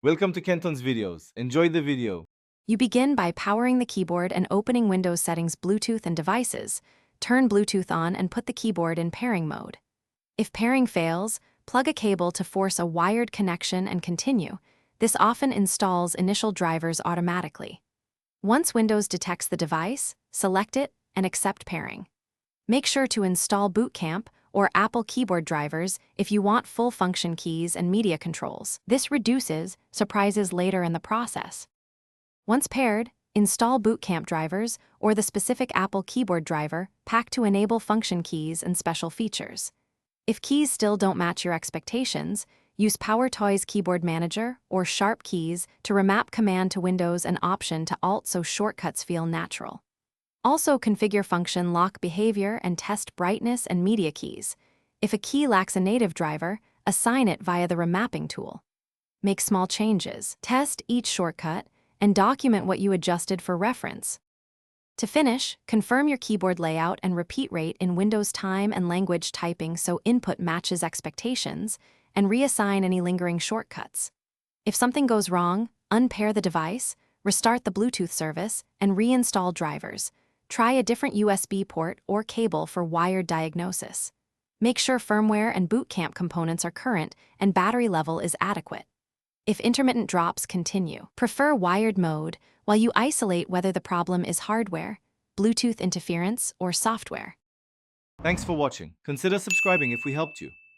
Welcome to Kenton's videos. Enjoy the video. You begin by powering the keyboard and opening Windows Settings Bluetooth and Devices. Turn Bluetooth on and put the keyboard in pairing mode. If pairing fails, plug a cable to force a wired connection and continue. This often installs initial drivers automatically. Once Windows detects the device, select it and accept pairing. Make sure to install Boot Camp or Apple keyboard drivers if you want full function keys and media controls. This reduces surprises later in the process. Once paired, install Boot Camp drivers or the specific Apple keyboard driver pack to enable function keys and special features. If keys still don't match your expectations, use PowerToys Keyboard Manager or Sharp Keys to remap Command to Windows and Option to Alt so shortcuts feel natural. Also configure function lock behavior and test brightness and media keys. If a key lacks a native driver, assign it via the remapping tool. Make small changes, test each shortcut, and document what you adjusted for reference. To finish, confirm your keyboard layout and repeat rate in Windows time and language typing so input matches expectations, and reassign any lingering shortcuts. If something goes wrong, unpair the device, restart the Bluetooth service, and reinstall drivers. Try a different USB port or cable for wired diagnosis. Make sure firmware and Boot Camp components are current and battery level is adequate. If intermittent drops continue, prefer wired mode while you isolate whether the problem is hardware, Bluetooth interference, or software. Thanks for watching. Consider subscribing if we helped you.